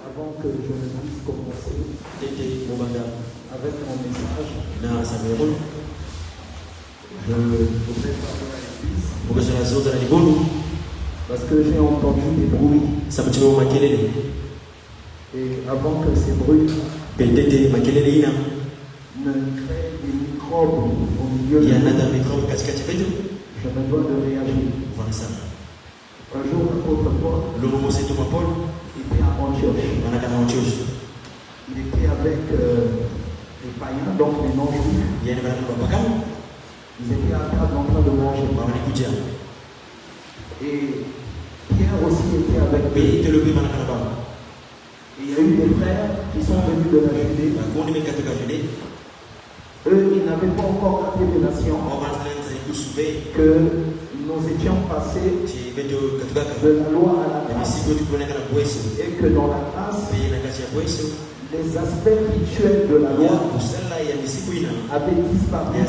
Avant que je ne puisse commencer avec mon message, je voudrais parler à l'église parce que j'ai entendu des bruits. Et avant que ces bruits ne créent des microbes au milieu de nous, je me dois de réagir. Un jour, l'apôtre Paul était à Antioche. Il était avec les païens, donc les non-juifs. Ils étaient à table en train de manger. Et Pierre aussi était avec eux. Et il y a eu des frères qui sont venus de la Judée. Eux, ils n'avaient pas encore la révélation que nous étions passés de la loi à la grâce. Et que dans la grâce, les aspects rituels de la loi avaient disparu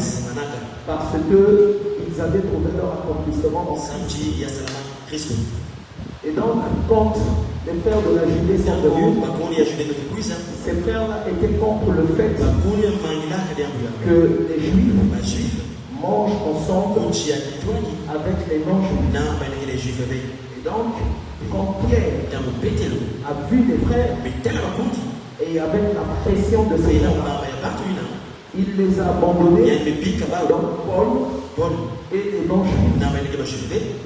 parce qu'ils avaient trouvé leur accomplissement en Christ. Et donc, quand les frères de la Judée sont venus, ces frères-là étaient contre le fait que les Juifs mangent ensemble avec les non-Juifs. Et donc, quand Pierre a vu les frères, et avec la pression de ces gens-là, il les a abandonnés, donc Paul et les non-Juifs.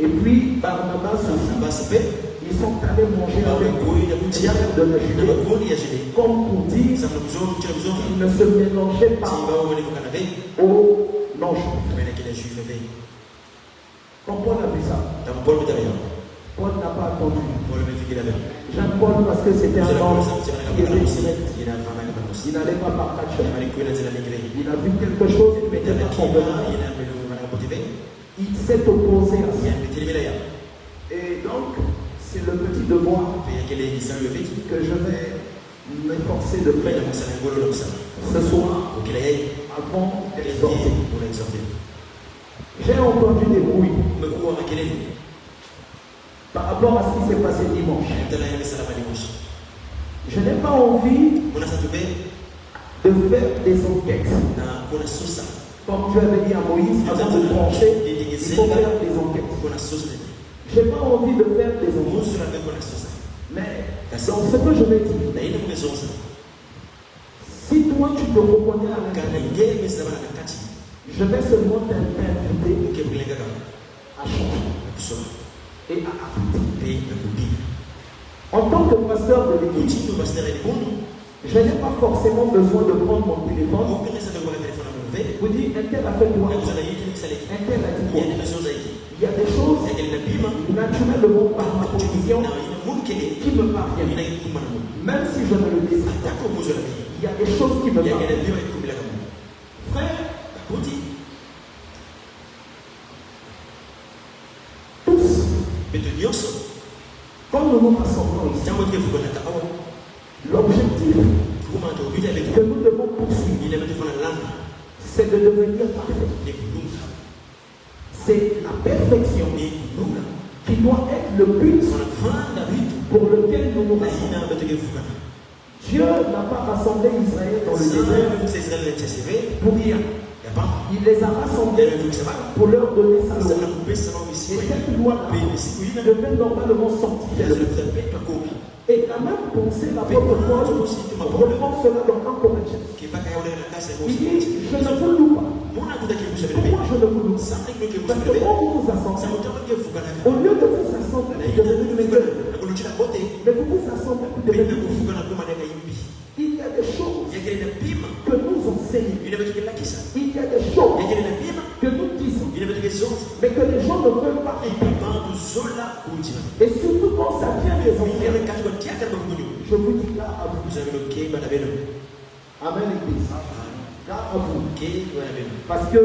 Et puis Barnabas aussi, ils sont allés manger avec les frères de la Judée, comme pour dire qu'ils ne se mélangeaient pas aux non-Juifs. Quand Paul a vu ça, Paul n'a pas attendu. J'aime Paul parce que c'était un homme qui était direct. Il n'allait pas par quatre chemins. Il a vu quelque chose qui n'était pas convenable. Il s'est opposé à ça. Et donc, c'est le petit devoir que je vais m'efforcer de faire ce soir avant d'exhorter. J'ai entendu des bruits par rapport à ce qui s'est passé dimanche. Je n'ai pas envie de faire des enquêtes. Comme tu avais dit à Moïse, avant de trancher, il faut faire des enquêtes. Je n'ai pas envie de faire des enquêtes. Mais dans ce que je vais dire, si toi tu te reconnais à l'intérieur, je vais seulement t'inviter à changer et à appliquer. En tant que pasteur de l'église, je n'ai pas forcément besoin de prendre mon téléphone pour dire un tel a fait quoi, un tel a dit quoi. Il y a des choses naturellement par ma position qui me parviennent. Même si je ne le désire pas, il y a des choses qui me parviennent. Frère, tous, quand nous nous rassemblons ici, l'objectif que nous devons poursuivre, c'est de devenir parfait. C'est la perfection qui doit être le but pour lequel nous nous rassemblons. Dieu n'a pas rassemblé Israël dans le désert pour rien. Il les a rassemblés pour leur donner sa loi. Et cette loi-là devait normalement sanctifier le peuple. Et la même pensée, l'apôtre Paul reprend cela dans 1 Corinthiens. Il dit, je ne vous loue pas. Pourquoi je ne vous loue pas? Parce que quand vous vous assemblez, au lieu de vous assembler, vous devenez meilleur. Mais vous vous assemblez, vous devenez. Il y a des choses que nous enseignons enseigner. Il y a des choses que nous disons, mais que les gens ne veulent pas. Et surtout quand ça vient des anciens, je vous dis là à vous. Amen, Église. Là à vous. Parce que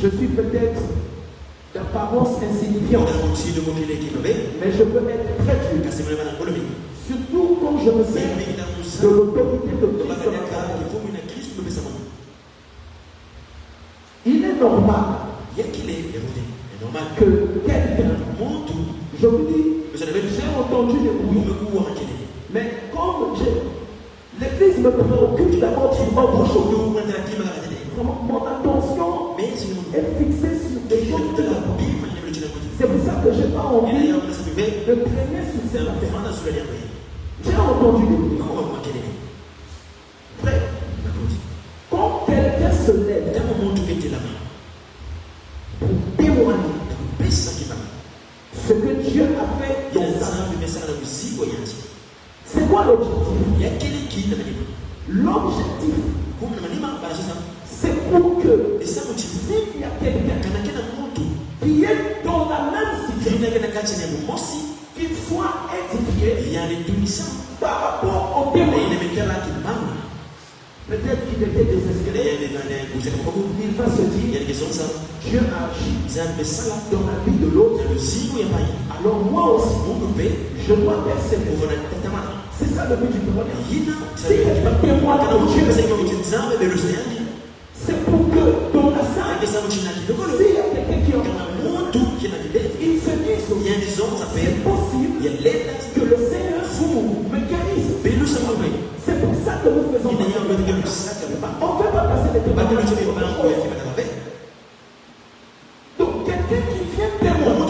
je suis peut-être d'apparence insignifiante, mais je peux être très dur. Surtout quand je me sers de l'autorité de Christ. Il est normal que quelqu'un, je vous dis, j'ai entendu des bruits, mais comme l'église me préoccupe d'abord sur autre chose, mon attention est fixée sur des choses plus importantes. C'est pour ça que je n'ai pas envie de traîner sur cette affaire. J'ai entendu des bruits. Frère, quand quelqu'un se lève pour témoigner ce que Dieu a fait dans sa vie, c'est quoi l'objectif? L'objectif, c'est pour que s'il y a quelqu'un qui est dans la même situation, qu'il soit édifié par rapport au témoin. Peut-être qu'il était désespéré. Il va se dire, Dieu a agi dans la vie de l'autre. Alors moi aussi, je dois persévérer. C'est ça le but du témoignage. Si quelqu'un témoigne de Dieu, c'est pour que dans la salle, s'il y a quelqu'un qui en a il se dit c'est possible que le Seigneur me guérisse. C'est pour ça que nous faisons. On ne fait pas passer les témoignages. Donc quelqu'un qui vient témoigner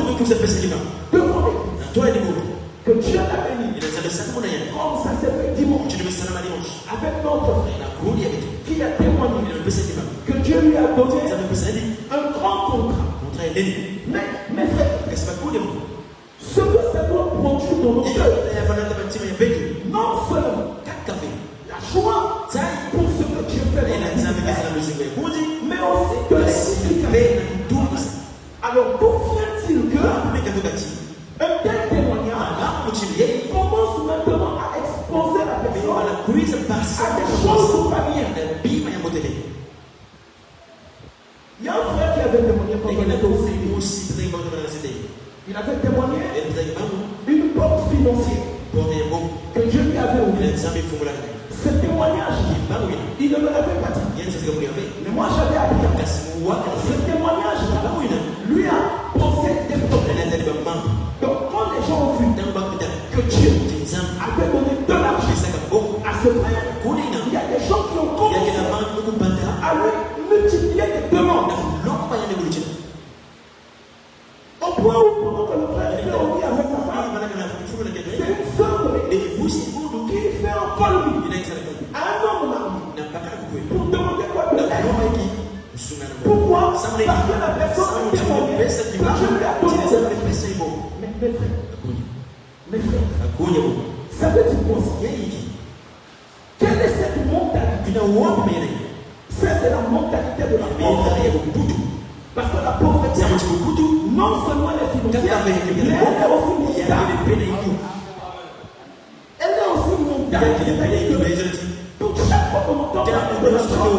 devant l'église que Dieu l'a béni, comme ça s'est fait dimanche, avec notre frère qui a témoigné que Dieu lui a donné un grand contrat. Mais mes frères, ce que ça doit produire dans nos cœurs, non seulement la joie pour ce que Dieu fait, mais aussi de l'édification. Alors d'où vient-il que un tel témoignage commence maintenant à exposer la personne à des choses pas bien? Il y a un frère qui avait témoigné pendant les dossiers. Il avait témoigné d'une porte financière que Dieu lui avait ouverte. Ce témoignage, il ne me l'avait pas dit. Mais moi j'avais appris. Ce témoignage lui a posé des problèmes. Donc quand les gens ont vu que Dieu avait donné de l'argent à ce frère, il y a des gens qui ont commencé à lui multiplier des demandes. Au point où pendant que le frère était au lit avec sa femme, c'est une sœur de l'église qui fait un col à un homme marié pour demander quoi de l'aide. Pourquoi? Parce que la personne qui est mariée, que je lui ai donné de l'argent. Mes frères, ça veut dire quoi? Quelle est cette mentalité? C'est la mentalité de la pauvreté. Parce que la pauvreté, non seulement elle est financière, mais elle est aussi mentale. Elle est aussi mentale. Donc chaque fois qu'on entend parler de l'argent,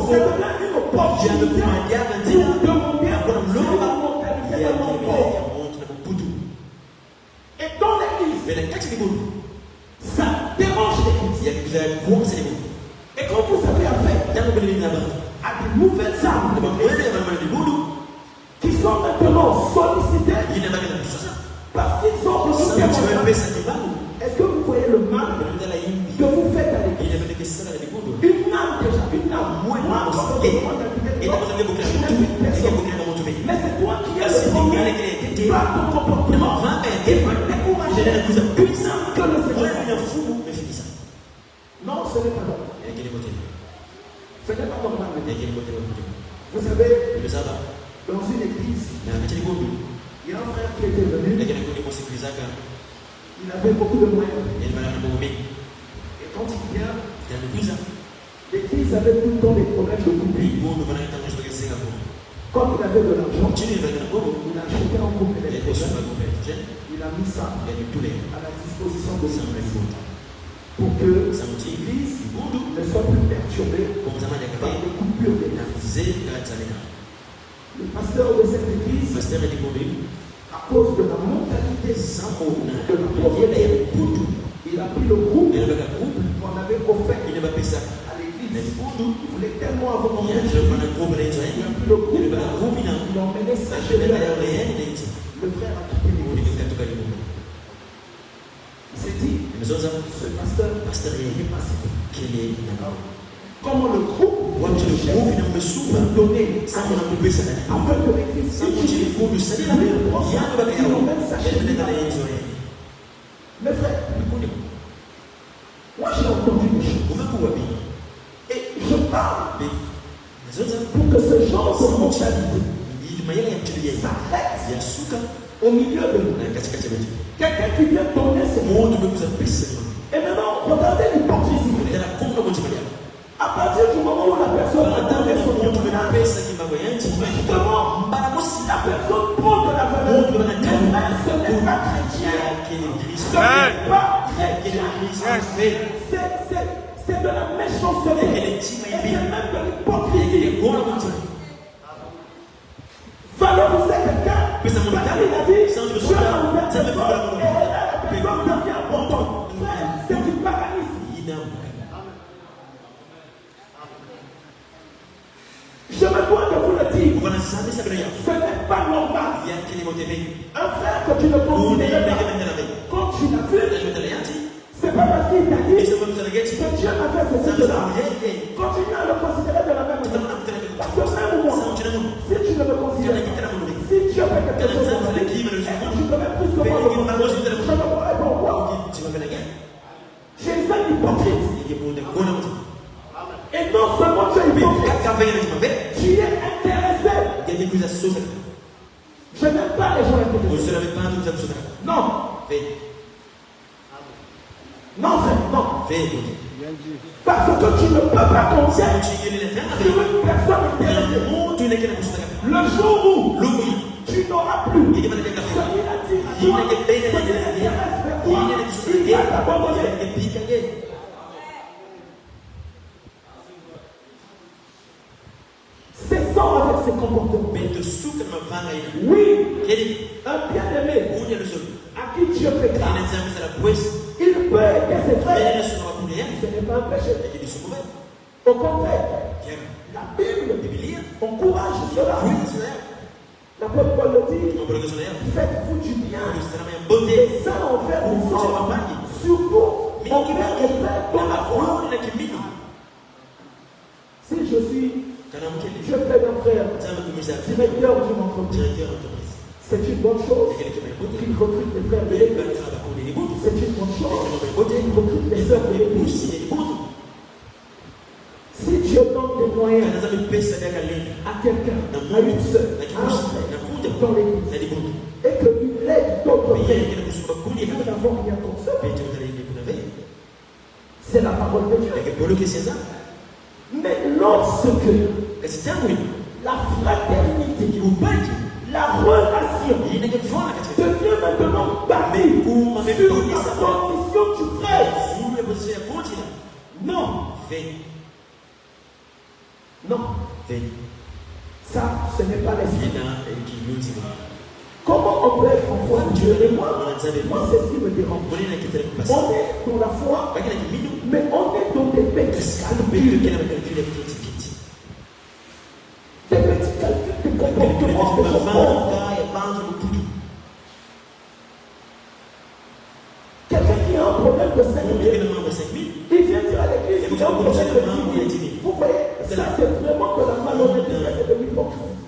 ça devient une opportunité pour demander la mentalité de la pauvre. Et dans l'église, ça dérange l'église. Et quand vous avez affaire à des nouvelles armes qui sont maintenant sollicitées parce qu'ils ont reçu des témoignages, est-ce que vous voyez le mal que vous faites à l'église? Une âme déjà, une âme. Moi, mais c'est toi qui es le premier par ton comportement et peut décourager plus simple que le Seigneur. Non, ce n'est pas normal. Ce n'est pas normal. Vous savez, dans une église, il y a un frère qui était venu. Il avait beaucoup de moyens. Et quand il vient, l'église Ils avaient tout le temps des problèmes de couple. Quand il avait de l'argent, il a acheté un couple électrogène. Il a mis ça à la disposition de son église pour que l'église ne soit plus perturbée par les coupures d'énergie. Le pasteur de cette église, à cause de la mentalité de la pauvreté, il a pris le groupe qu'on avait offert à l'église. Il voulait tellement avoir un groupe. Il a pris le groupe, il a emmené ça chez lui. Le frère a quitté l'église. Il s'est dit, ce pasteur est passé. Comment le groupe va donner afin que l'église mes frères, moi j'ai entendu des choses. Et je parle pour que ce genre de mentalité s'arrête au milieu de nous. Quelqu'un qui vient donner ce monde. Et maintenant, regardez l'hypocrisie. À partir du moment où la personne a donné son monde, justement, la personne prend de la valeur. Ce n'est pas chrétien. Ce n'est pas chrétien. C'est de la méchanceté. Et c'est même de l'hypocrisie. Valoriser quelqu'un. Il a dit, je vais ouvrir cette porte. Et la personne devient importante. C'est du paganisme. Je me dois de vous le dire. Ce n'est pas normal. Un frère que tu ne considères pas, quand tu l'as vu, c'est pas parce qu'il t'a dit que Dieu m'a fait ceci, cela. Continue à le considérer de la même manière. Parce que même moi, si tu ne me considères pas, si Dieu fait quelque chose dans ma vie, et que tu connais plus que moi le considérer, je me pourrais pourquoi. Tu es un hypocrite. Et non seulement tu es hypocrite, tu es intéressé. Je n'aime pas les gens intéressés. Non. Non, frère, non. Parce que tu ne peux pas compter sur une personne intéressée. Le jour où tu n'auras plus ce qu'il a dit à toi, ce qui l'intéresse vers toi, il va t'abandonner. C'est ça avec ses comportements. Oui, un bien-aimé à qui Dieu fait grâce, il peut aider ses frères. Ce n'est pas un péché. Au contraire, la Bible encourage cela. L'apôtre Paul le dit, faites-vous du bien. Et ça envers les autres. Surtout envers les frères dans la foi. Si je fais d'un frère directeur d'une entreprise, c'est une bonne chose qu'il recrute les frères de l'église. C'est une bonne chose qu'il recrute les sœurs de l'église. Si Dieu donne des moyens à quelqu'un, à une sœur, à un frère dans l'église, et qu'il aide d'autres frères, nous n'avons rien contre ça. C'est la parole de Dieu. Mais lorsque la fraternité, la relation devient maintenant basée sur la condition du frère, non. Non. Ça, ce n'est pas l'esprit. Comment on peut être en foi de Dieu et moi, c'est ce qui me dérange. On est dans la foi, mais on est dans des petits calculs. Des petits calculs de comportement, de comportement. Quelqu'un qui a un problème de 5 000, il vient dire à l'église qu'il a un problème de 10 000. Vous voyez, ça c'est vraiment de la malhonnêteté et de l'hypocrisie.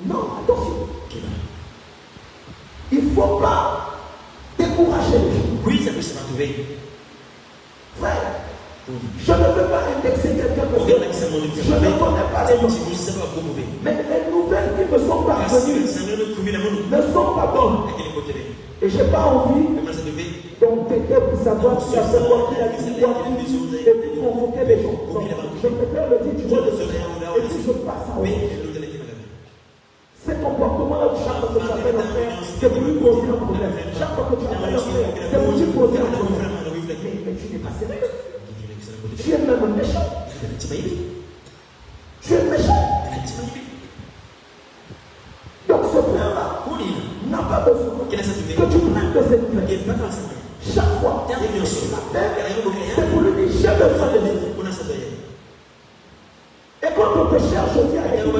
Non, attention. Il ne faut pas décourager les gens. Oui, ça peut se retrouver. Frère, je ne veux pas indexer quelqu'un parce que je ne connais pas les noms. Mais les nouvelles qui me sont parvenues ne sont pas bonnes. Et je n'ai pas envie donc t'aider pour savoir qui a fait quoi, qui a dit quoi, et puis convoquer les gens. Donc, je préfère le dire, tu vois, et puis je passe à autre chose. Ces comportements-là, chaque fois que tu appelles un frère, c'est pour lui poser un problème. Chaque fois que tu appelles un frère, c'est pour lui poser un problème. Mais tu n'es pas sérieux. Tu es même méchant. Tu es méchant. Donc ce frère-là n'a pas besoin que tu prennes de cette nouvelle. Chaque fois, c'est pour lui dire, j'ai besoin de Dieu. Et quand on te cherche aussi avec lui,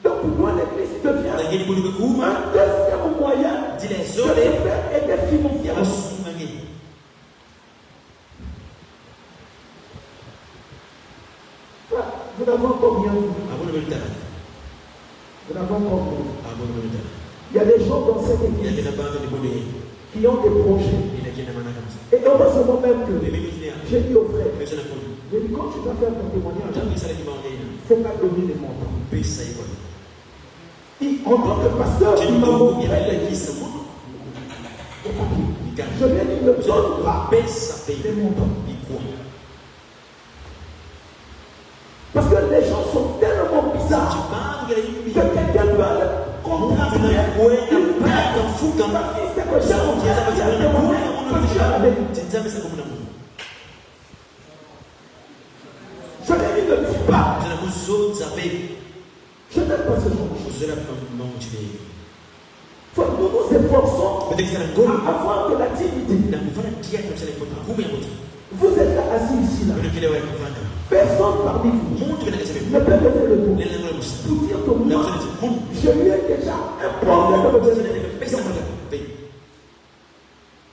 donc pour moi, l'église devient un deuxième moyen de faire aider financièrement. Vous n'avez encore bien vu. Vous n'avez encore vu. Il y a des gens dans cette église qui ont des projets. Et heureusement même que j'ai dit au frère, j'ai dit, quand tu vas faire ton témoignage, il ne faut pas donner les montants. En tant que pasteur, il m'a montré l'église. Je lui ai dit, ne donne pas les montants. Parce que les gens sont tellement bizarres que quelqu'un peut aller comprendre une perte parce qu'il sait que j'ai mon frère qui a témoigné que tu as la vérité. Je l'ai dit, ne dis pas. Je n'aime pas ce genre de choses. Nous nous efforçons à avoir de la dignité. Vous êtes là, assis ici là. Personne parmi vous ne peut lever le dos pour dire que moi, je lui ai déjà imposé de me donner.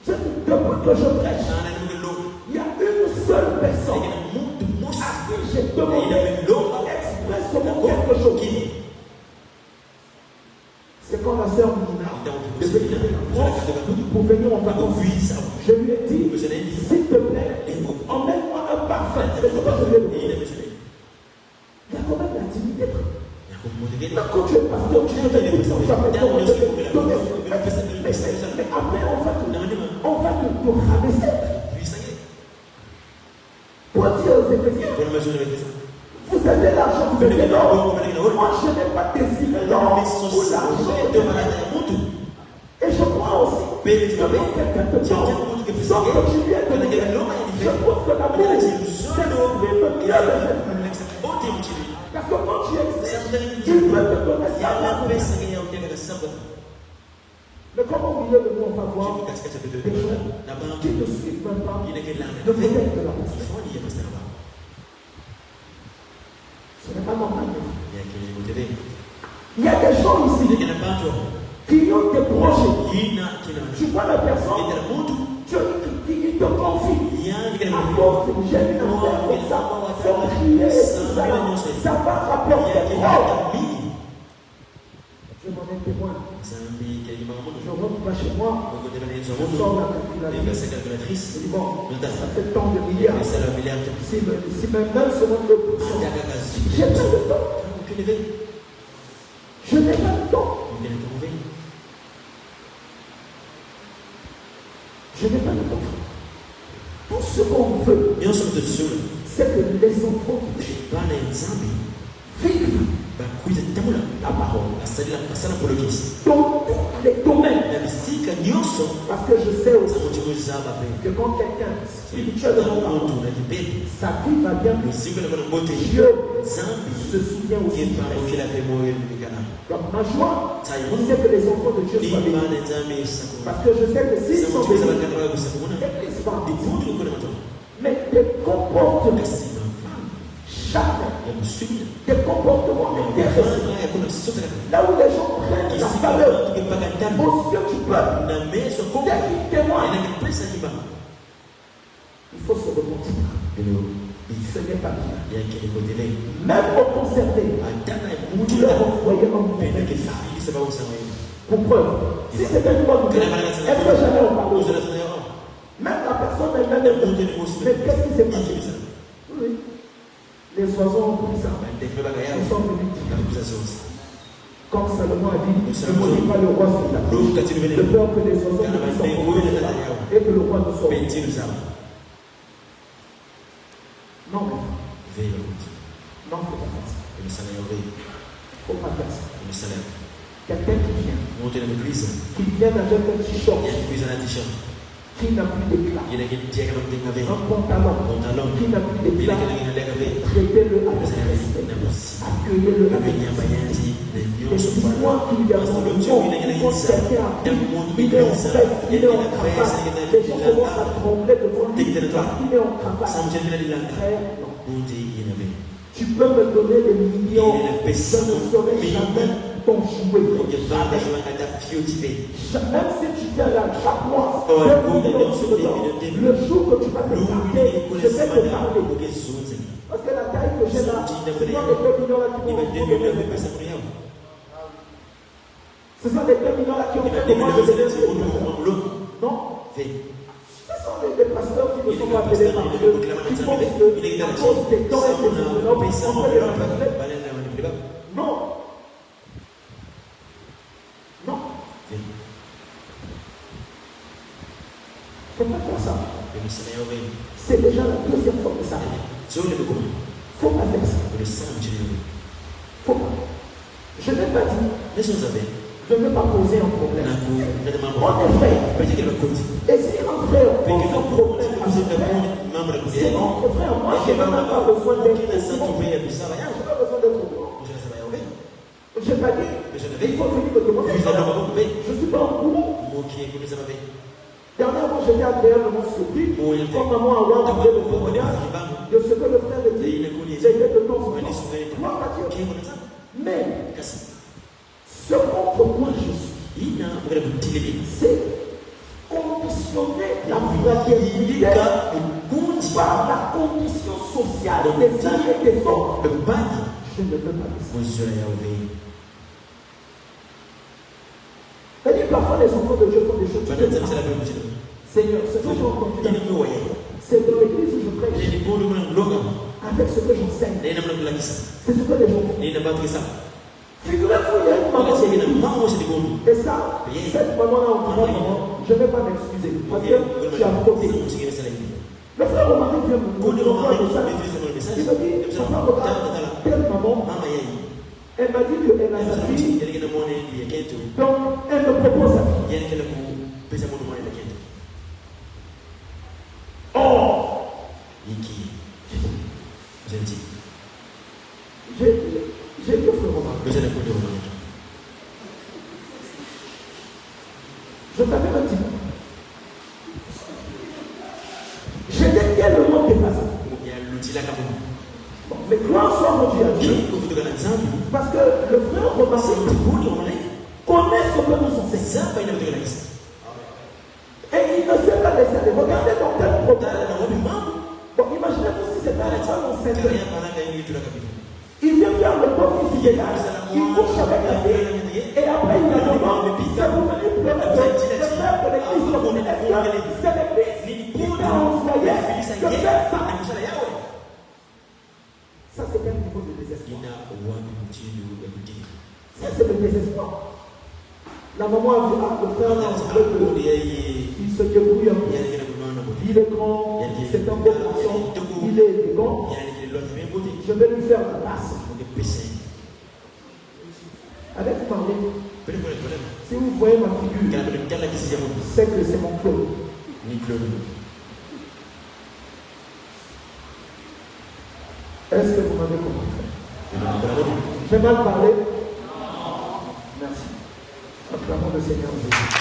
Je demande que je prêche. Il y a une seule personne à qui j'ai demandé expressément quelque chose. C'est quand la sœur Nina est venue en France pour venir en vacances. Je lui ai dit, s'il te plaît, emmène-moi un parfum. C'est ce que je lui ai dit. Il y a quand même la dignité. Mais quand tu es pasteur, tu veux des trucs, mais après, on va te rabaisser. Pour dire aux Éphésiens, vous avez l'argent, vous avez l'or. Moi, je n'ai pas désiré l'or ou l'argent. Et je crois aussi que quand quelqu'un te donne, sans que tu lui aies donné, je pense que l'amour, c'est le mieux de faire. Parce que quand tu exiges, tu peux te donner ça. Mais comment au milieu de nous, on va voir des gens qui ne suivent même pas le modèle de la personne. Ce n'est pas normal. Il y a des gens ici qui ont des projets. Tu vois la personne, il te confie. Apporte, j'ai une affaire comme ça, faut crier, ça va rapporter trop. Je m'en ai témoin. Je rentre pas chez moi, je sors la calculatrice, je dis bon, ça fait tant de milliards. Si maintenant se montre le pouce, j'ai pas de temps. Je n'ai pas de temps. Je n'ai pas de temps. Tout ce qu'on veut, c'est que les enfants vivent la parole dans tous les domaines. Parce que je sais aussi que quand quelqu'un spirituellement parle, sa vie va bien. Dieu se souvient aussi. Donc ma joie, c'est que les enfants de Dieu soient bénis. Parce que je sais que s'ils sont bénis, l'église va bien. Mais des comportements jamais, des comportements intéressants, là où les gens prennent la faveur au ciel du peuple, dès qu'ils témoignent, il faut se repentir. Ce n'est pas bien. Même au concerté, vous leur envoyez un mauvais message. Pour preuve, si c'était une bonne nouvelle, est-ce que jamais on parle aux autres? Même la personne elle-même est bonne. Mais qu'est-ce qui s'est passé? Oui. Les oiseaux ont pris ça. Ils sont venus. Comme Salomon a dit, ne maudis pas le roi sur ta bouche, de peur que les oiseaux ne puissent et que le roi ne soit. Non, mais non, il ne faut pas faire ça. Il ne faut pas faire ça. Quelqu'un qui vient avec un t-shirt qui n'a plus d'éclat, un pantalon qui n'a plus d'éclat, traitez-le avec respect, accueillez-le avec respect. Et si moi qui lui avons le mot, quand quelqu'un a pris, il est en stress, il est en travail, les gens commencent à trembler devant lui parce qu'il est en travail. Frère, non. Tu peux me donner des millions, je ne saurais jamais ton jouet. Même si tu viens là chaque mois, 2 millions sur le temps, le jour que tu vas te parler, je vais te parler. Parce que la taille que j'ai là, ce sont les 2 millions là qui vont me. Ce sont les 2 millions là qui ont fait comment je vais. Non. Ce sont les pasteurs qui ne sont pas appelés par Dieu, qui pensent que à cause des temps et des enveloppes, on peut les manipuler. Non. Non. Il ne faut pas faire ça. C'est déjà la 2e fois que ça arrive. Il ne faut pas faire ça. Faut pas. Je n'ai pas dit. Je ne veux pas poser un problème. On est frère. Et si un frère pose un problème à son frère, c'est notre frère. Moi, je n'ai même pas besoin d'être au courant. Je n'ai pas besoin d'être au courant. Je n'ai pas dit. Il faut venir me demander. Je ne suis pas au courant. Dernièrement, j'étais agréablement surpris. Quand maman a rendu le témoignage de ce que le frère dit. J'ai été de temps en temps. Gloire à Dieu. Mais ce contre quoi je suis, c'est conditionner la fraternité par la condition sociale des uns et des autres. Je ne veux pas de ça. C'est-à-dire parfois les enfants de Dieu font des choses. Seigneur, ce que j'ai entendu, c'est dans l'église où je prêche. Avec ce que j'enseigne. C'est ce que les gens font. Figurez-vous, il y a une maman qui est et ça, cette maman-là en maman, je ne vais pas m'excuser parce que tu as fauté. Le frère au mari vient me dire il me dit, papa, regarde, telle maman, elle m'a dit qu'elle a sa fille, donc elle me propose sa fille. Oh! J'ai deux frères romains. Je t'avais même dit. J'étais tellement dépassé. Bon, mais gloire soit rendue à Dieu. Parce que le frère romain connaît ce que nous enseignons. Et il ne s'est pas laissé aller. Regardez dans quel problème. Bon, imaginez-vous si c'était un femme enceinte. Il vient faire le beau fils illégal, il couche avec la fille, et après il a demandé, c'est vous venez pleurer le frère de l'église communautaire, c'est l'église qui t'a envoyé de faire ça. Ça c'est quel niveau de désespoir? Ça c'est le désespoir. La maman a vu, le frère il se débrouille un peu. Il est grand, c'est un beau garçon, il est élégant. Je vais lui faire la passe. Allez vous parler. Si vous voyez ma figure, c'est que c'est mon Claude. Est-ce que vous m'avez compris? J'ai mal parlé? Merci. Acclamons le Seigneur Jésus.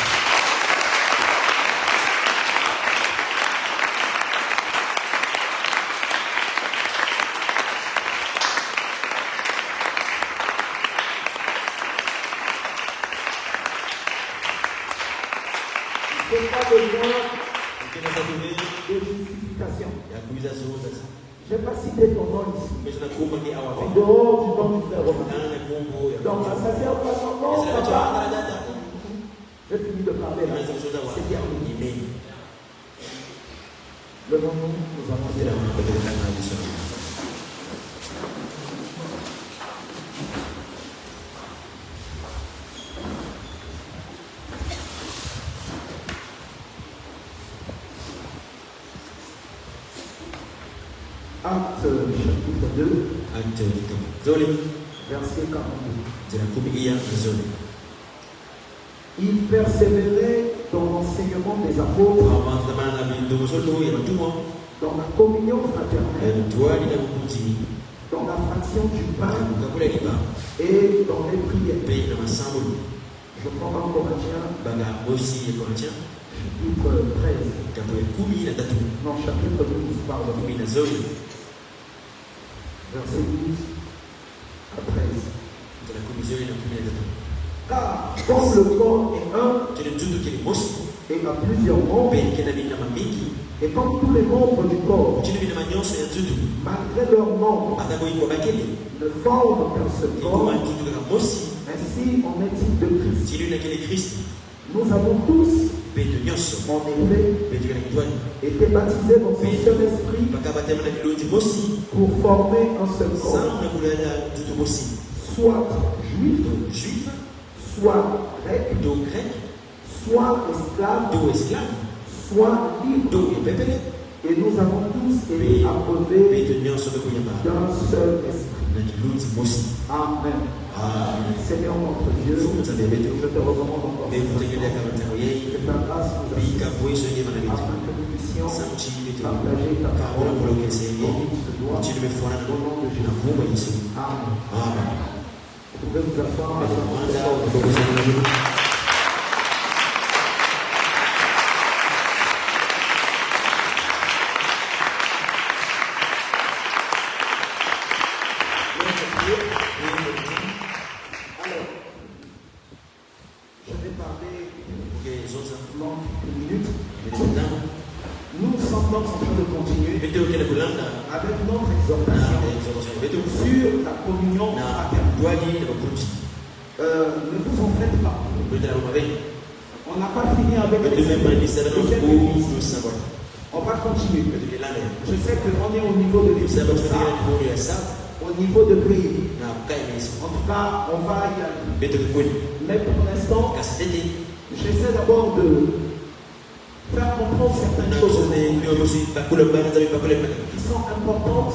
Je n'ai pas besoin de justification. Je n'ai pas cité ton nom ici. En dehors du nom du frère Romain. Donc, ça sert pas son nom, papa. J'ai fini de parler là. C'est terminé. Levons-nous, nous avons dit la main. Acte chapitre 2. Verset 42. Il persévérait dans l'enseignement des apôtres, dans la communion fraternelle, dans la fraction du pain et dans les prières. Je prends dans Corinthiens, chapitre 13. Non, chapitre 12, pardon. Verset 12 à 13. Car comme le corps est un et a plusieurs membres, et comme tous les membres du corps, malgré leurs membres, ne forment qu'un seul corps, ainsi en est-il de Christ. Nous avons tous, en effet, été baptisés dans un seul esprit pour former un seul corps, soit juif, soit grec, soit esclave, soit libre. Et nous avons tous été approuvés d'un seul esprit. Amen. Seigneur notre Dieu, je te recommande encore que ta grâce nous assiste afin que nous puissions partager ta parole comme il se doit, au nom de Jésus. Amen. Vous pouvez vous asseoir à on n'a pas fini avec les on va continuer. Je sais qu'on est au niveau de l'église, au niveau de prière. En tout cas, on va y aller. Mais pour l'instant, j'essaie d'abord de faire comprendre certaines choses qui sont importantes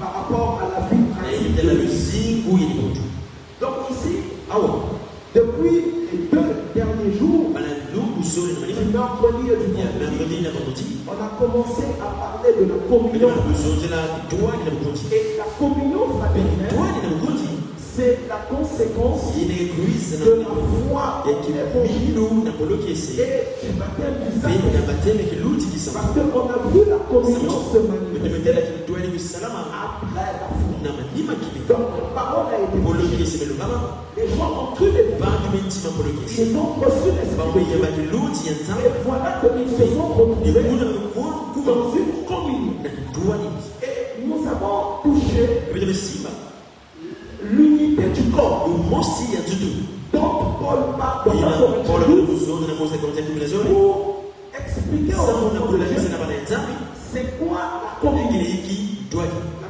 par rapport à la vie pratique. Donc ici, depuis les 2 derniers jours, mercredi et vendredi, on a commencé à parler de la communion. Et la communion fraternelle, c'est la conséquence de la foi et du baptême du Saint-Esprit. Parce qu'on a vu la communion se manifester après la foi. Donc la parole a été prêchée. Les gens ont cru les paroles. Ils ont reçu l'Esprit. Et voilà qu'ils se sont retrouvés dans une communion. Et nous avons touché l'unité du corps. Donc Paul parle pour expliquer c'est quoi la communion.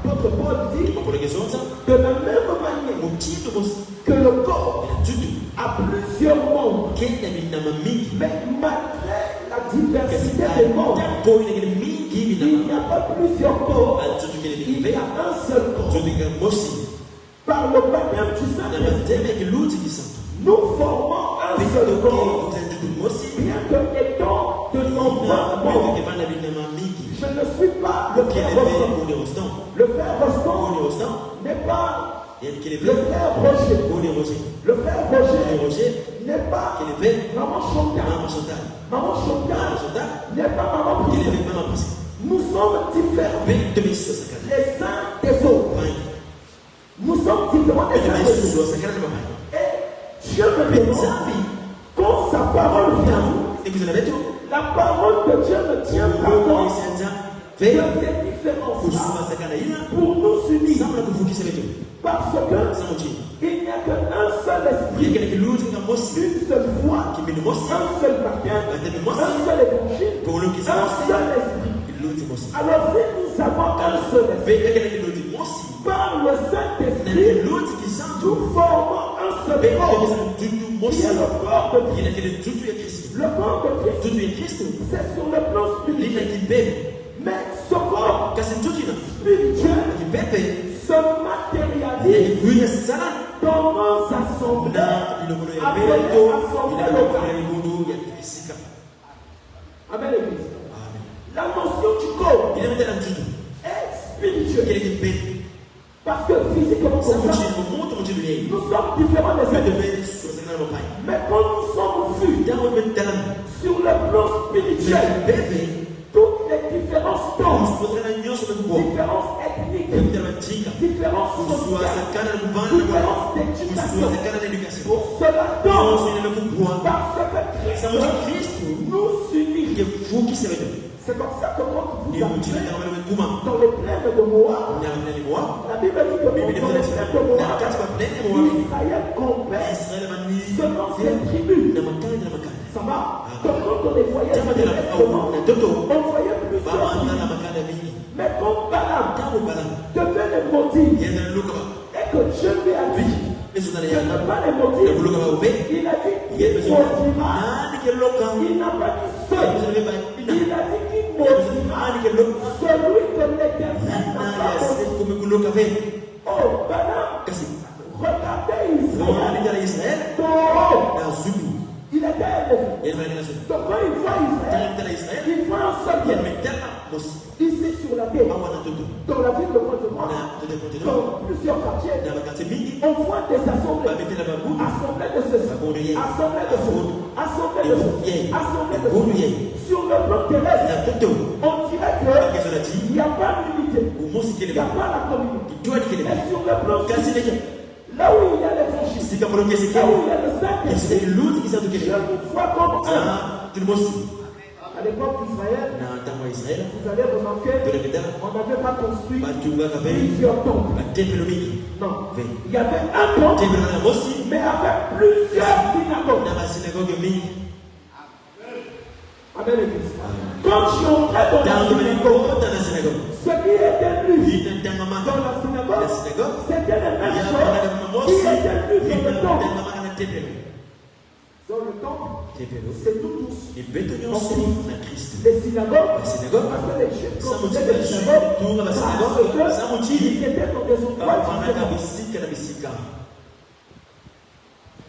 L'apôtre Paul dit de la même manière que le corps a plusieurs membres, mais malgré la diversité des membres, il n'y a pas plusieurs corps, il y a un seul corps. Par le baptême du Saint-Esprit, nous formons un seul corps, bien que étant de nombreux membres. Je ne suis pas le frère Rostand. Le frère Rostand n'est pas le frère Roger. Le frère Roger n'est pas maman Chantal. Maman Chantal n'est pas maman Priscille. Nous sommes différents les uns des autres. Nous sommes différents les uns des autres. Et Dieu me demande, quand sa parole vient, la parole de Dieu ne tient pas compte de ces différences-là pour nous unir. Parce qu'il n'y a qu'un seul esprit, une seule foi, un seul baptême, un seul évangile, un seul esprit. Alors si nous avons un seul esprit, par le Saint-Esprit, nous formons un seul corps, qui est le corps de Christ. Le corps de Christ, c'est sur le plan spirituel. Mais ce corps spirituel se matérialise dans nos assemblées, appelées assemblées. Amen, l'église. La notion du corps est spirituelle. Parce que physiquement, nous sommes différents des autres. Mais quand nous sommes vus sur le plan spirituel, toutes les différences d'âge, différences ethniques, différences sociales, différences d'éducation, pour cela donc, parce que Christ nous unit. C'est comme ça que quand vous arrivez dans les plaines de Moab, la Bible dit que dans les plaines de Moab, Israël comptait selon ses tribus. Ça va? Donc quand on les voyait directement, on voyait plusieurs tribus. Mais quand Balaam devait les maudire, et que Dieu lui a dit, je ne peux pas les maudire, il a dit, il maudira. Il n'a pas dit seul. Il a dit qu'il maudira celui que l'Éternel n'a pas maudit. Oh, Balaam, regardez Israël. Il était élevé. Donc quand il voit Israël, il voit un seul bien. Ici sur la terre, dans la ville de Pointe-Noire, dans plusieurs quartiers, on voit des assemblées. Assemblées de ceci, assemblées de ceci, assemblées de ceci, assemblées de ceci. Sur le plan terrestre, on dirait qu'il n'y a pas d'unité. Il n'y a pas la communauté. Mais sur le plan spirituel, là où il y a les franchises, là où il y a le Saint-Esprit, je le vois comme un. À l'époque d'Israël, vous allez remarquer, on n'avait pas construit plusieurs temples. Non, il y avait un temple, mais avec plusieurs synagogues. Amen, l'église. Quand je suis entré dans la synagogue, ce qui était lu dans la synagogue, c'était les mêmes choses qui étaient lues dans le temple. Dans le temple, c'est tout tous. Les synagogues, parce que les Juifs construisaient des synagogues, parce qu'ils étaient dans des endroits différents.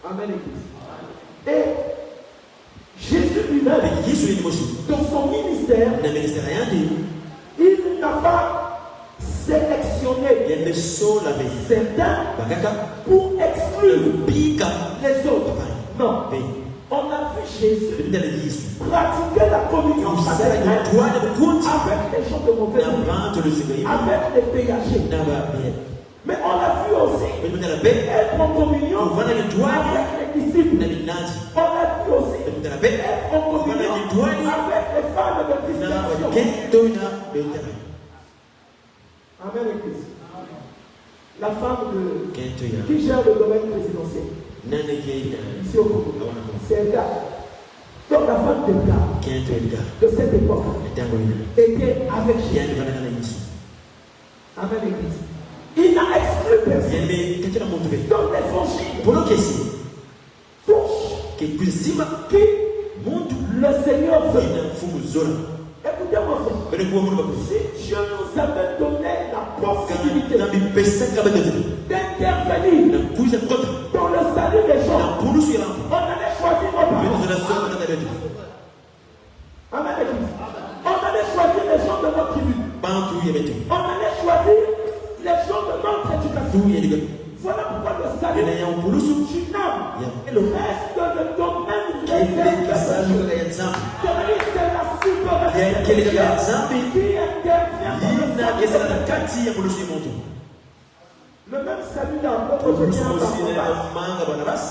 Amen, l'église. Et Jésus lui-même, dans son ministère, il n'a pas sélectionné certains pour exclure les autres. Non. On a vu Jésus pratiquer la communion avec les gens de mauvaise vie, avec les péchés. Mais on a vu aussi être en communion avec les disciples. On a vu aussi être en communion avec les femmes de distinction. Amen, l'église. La femme qui gère le domaine présidentiel. Ici au Congo. C'est un gars. Donc la femme de gars de cette époque était avec Jésus. Amen, l'église. Il n'a exclu personne. Dans l'évangile, qui le Seigneur veut. Écoutez-moi, frère. Si Dieu nous avait donné la possibilité d'intervenir dans le salut des gens, on allait choisir nos parents. Amen, l'église. On allait choisir les gens de notre tribu. On allait choisir les gens de notre éducation. Voilà pourquoi le salut du âme et le reste de domaine réservé. C'est la souveraineté qui intervient dans le salut. Le même salut dans Barnabas,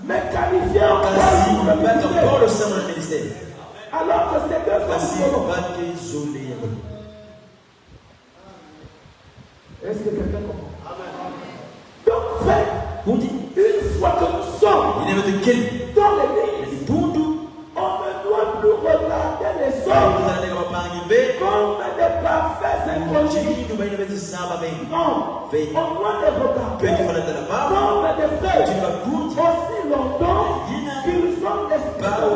mais qualifié encore le ministère. Alors que ces deux sont est-ce que quelqu'un comprend? Donc, frère, une fois que nous sommes dans l'église, on ne doit plus regarder les autres comme des parfaits inconnus. Non, on doit les regarder comme des frères aussi longtemps qu'ils sont esclaves.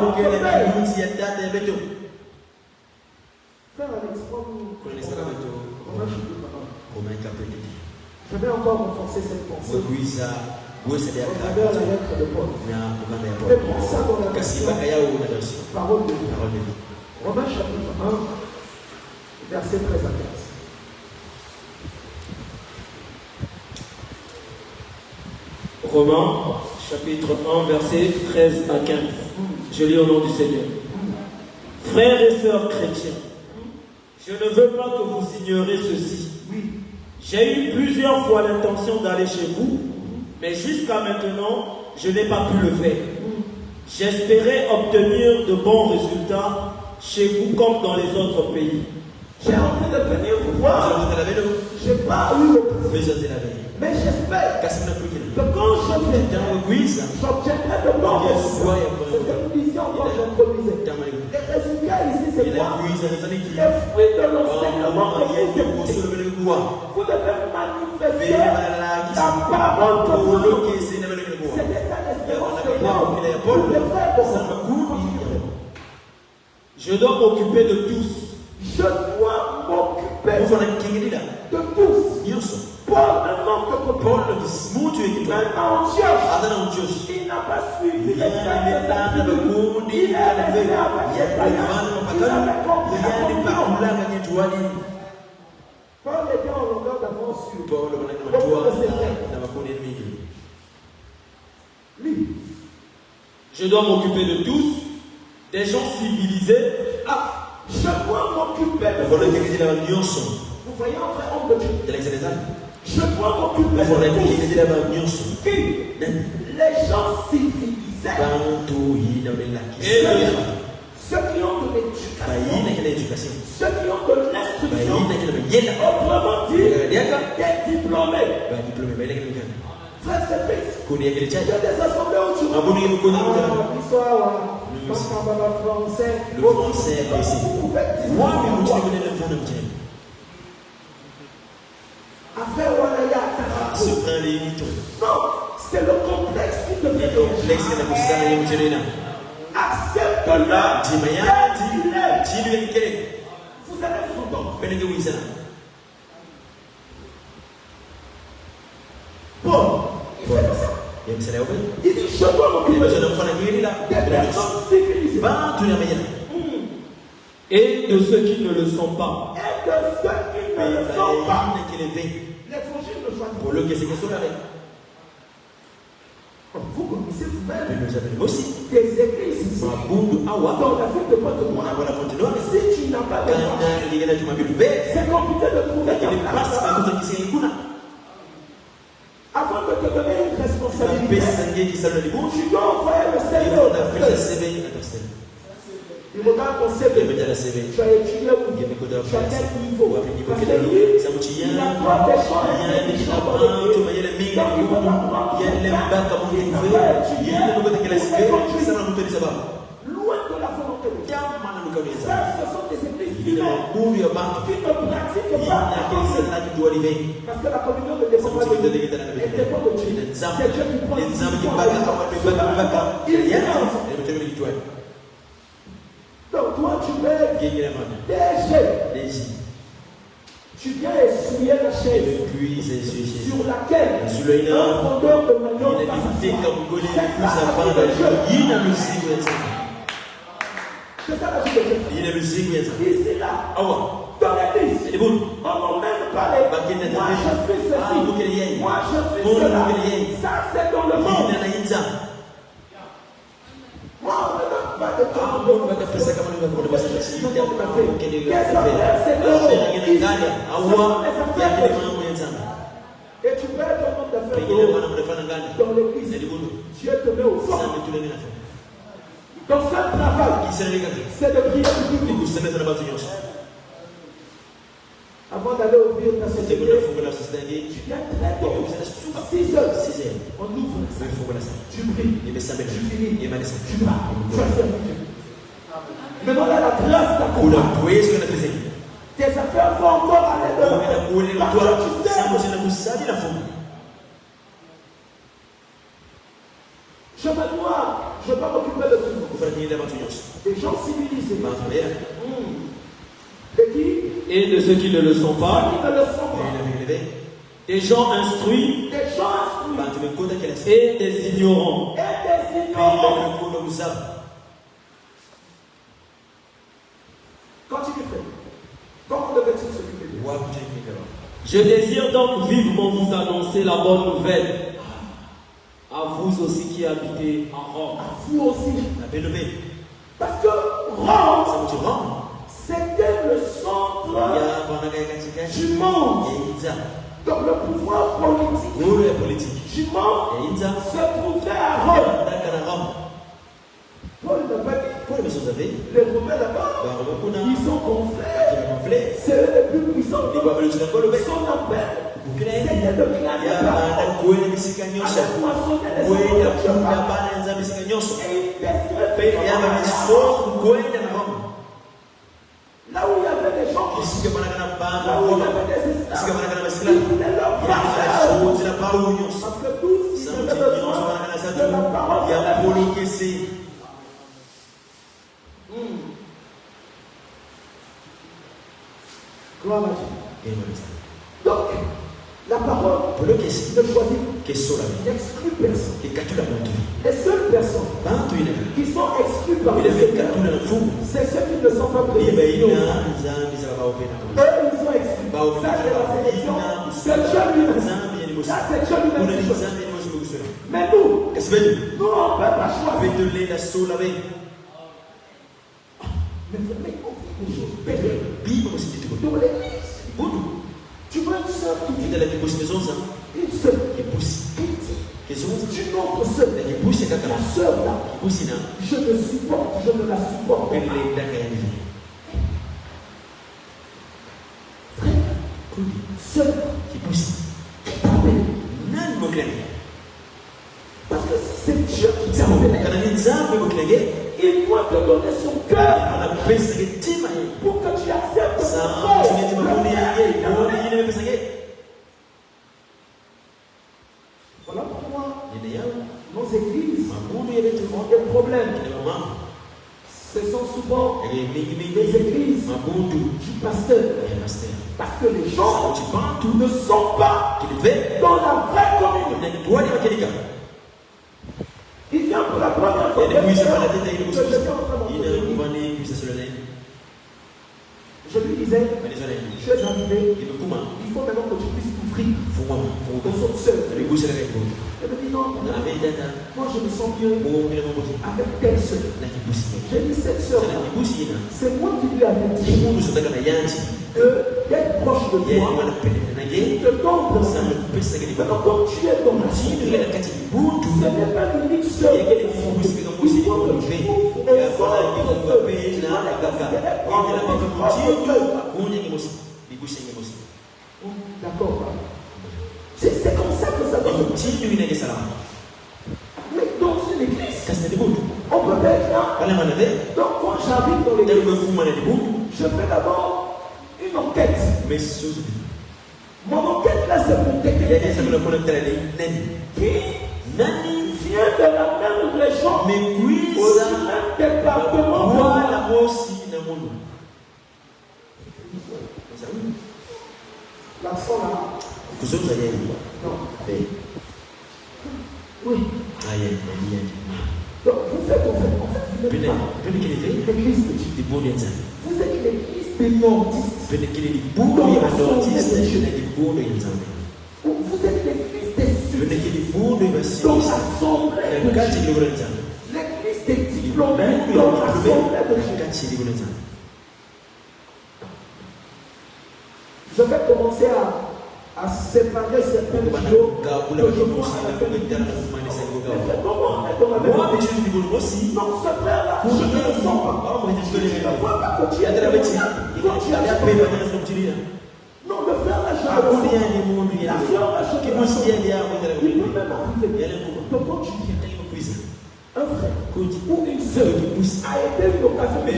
Frère Alex, Je vais encore renforcer cette pensée. Regardez la lettre de Paul. Mais prends ça dans la version Parole de Dieu. Romains chapitre 1, verset 13 à 15. Romains chapitre 1, verset 13 à 15. Je lis au nom du Seigneur. Frères et sœurs chrétiens, je ne veux pas que vous ignorez ceci. J'ai eu plusieurs fois l'intention d'aller chez vous, mais jusqu'à maintenant, je n'ai pas pu le faire. J'espérais obtenir de bons résultats chez vous comme dans les autres pays. J'ai envie de venir vous voir. Je n'ai pas eu le plaisir. Mais j'espère que quand je viendrai, j'obtiendrai de bons résultats. C'est une vision que j'introduisais. Les résultats ici, c'est quoi? Les fruits de l'enseignement que vous écoutez. Vous devez manifester la parole que vous écoutez. C'était ça l'espérance de Paul. Pour les frères de Saint-Paul. Je dois m'occuper de tous. Je dois m'occuper de tous. Paul ne manque de Paul. Maintenant, Antioche, il n'a pas suivi les frères des amis. Il est resté avec les païens. Il avait compris la condition. Paul était en longueur d'avance sur beaucoup de ses frères. Lui. Je dois m'occuper de tous, des gens civilisés. Je dois m'occuper de tous. Vous voyez un vrai homme de Dieu. Je dois m'occuper de tous. Qui? Les gens civilisés. Ceux qui ont de l'éducation. Ceux qui ont de l'instruction. Autrement dit, des diplômés. Frère, c'est triste. Il y a des assemblées où tu le français est ici. Moi, je connais le fond de Dieu. Ce frère est mytho. Non, c'est le complexe qui te fait de accepte-le. Dis-le. Vous allez vous entendre. Paul, il fait ça. Il dit, je dois m'occuper des personnes civilisées. Et de ceux qui ne le sont pas. Et de ceux qui ne le sont pas. L'évangile ne choisit pas. Vous connaissez vous-même des églises ici. Dans la ville de Pointe-Noire. Si tu n'as pas de c'est compliqué de trouver ta place. Avant de te donner une responsabilité, tu dois envoyer le CV. Il regarde ton CV. Tu as étudié où? Tu as quel niveau? Parce que lui, il apprend des choses. Il loin de la volonté de Dieu. Ça, ce sont des églises qui ne pratiquent pas. Parce que la communion ne dépend pas de Dieu. Elle dépend de Dieu. C'est Dieu qui prend le. Donc toi tu mets des tu viens essuyer la chaise sur laquelle un fondeur de manioc va s'asseoir. C'est ça la vie de Dieu. Ici là, dans l'église, on n'a même pas les moi je fais ceci, moi je fais cela. Ça c'est dans le monde. Moi, on ne donne pas de temps. Et tu peux être un homme d'affaires dans l'église. Dieu te met au fond. Ton seul travail, c'est de prier pour public. Avant d'aller ouvrir ta société, tu viens très tôt. 6 heures. On ouvre ça. Tu pries. Tu finis. Tu pars. Tu as servi Dieu. Maintenant, là, la grâce t'accompagne. Tes affaires vont encore aller de parce que tu sais. Je dois m'occuper de tout. Des gens civilisés. Et qui et de ceux qui ne le sont pas, ceux qui ne le sont pas, des gens instruits et des ignorants. Continue, frère. Comment devait-il s'occuper de vous? Je désire donc vivement vous annoncer la bonne nouvelle. À vous aussi qui habitez en Rome. À vous aussi. Parce que Rome, c'était le centre du monde. Donc le pouvoir politique du monde se trouvait à Rome. Paul n'a pas dit. Les Romains là-bas, ils sont gonflés. C'est eux les plus puissants. Son appel, c'était de clamer la parole. Avec moissonner les hommes. Et il descendait là où il y avait des gens qui là où il y avait des esclaves, il voulait leur parler. Parce que tous, ils avaient besoin de la parole de la vie. Donc, la parole ne choisit n'exclut personne. Les seules personnes qui sont exclues par le Seigneur, c'est ceux qui ne sont pas prédestinés. Eux, ils sont exclus. Ça, c'est la sélection de Dieu lui-même. Ça, c'est Dieu lui-même. Mais nous, on ne peut pas choisir. Mais dans l'église, tu vois une soeur qui dit une soeur qui d'une autre soeur, la soeur là, je ne supporte, je ne la supporte pas. Frère, soeur qui t'appelle. Parce que si c'est Dieu qui t'appelle, il doit te donner son cœur pour que tu acceptes son Voilà pourquoi nos églises ont des problèmes. Ce sont souvent les églises du pasteur. Parce que les gens ne sont pas dans la vraie communion. Il vient pour la première fois. Je lui disais, tu es arrivé, il faut maintenant que tu puisses t'ouvrir aux autres sœurs. Elle me dit non, moi je me sens mieux avec telle sœur. J'ai dit cette sœur, c'est moi qui lui avais dit d'être proche de toi, de tendre ça. Maintenant, comme tu es dans la suite, ce n'est pas l'unique sœur. Il faut que tu ouvres D'accord. C'est comme ça que ça doit se faire. Mais dans une église, on peut être là. Donc quand j'arrive dans l'église, je fais d'abord une enquête. Mon enquête là, c'est pour détecter qui vient de la même région, au même département. L'accent là. Non. Oui. Donc vous faites en fait, vous n'êtes pas l'église petite. Vous êtes l'église des nordistes. Vous êtes l'église des sud. Dans l'assemblée de Dieu. L'église des diplômés dans l'assemblée de Dieu. Je vais commencer à séparer certains vidéos que je vois à la fin de l'église. Comment on est dans la même église? Non, ce frère-là, je ne le sens pas. Je ne vois pas que tu es là. Non, le frère-là, je ne le sens pas. La soeur-là, je ne le sens pas. Il peut même arriver. Donc quand tu viens, un frère ou une soeur a été une occasion de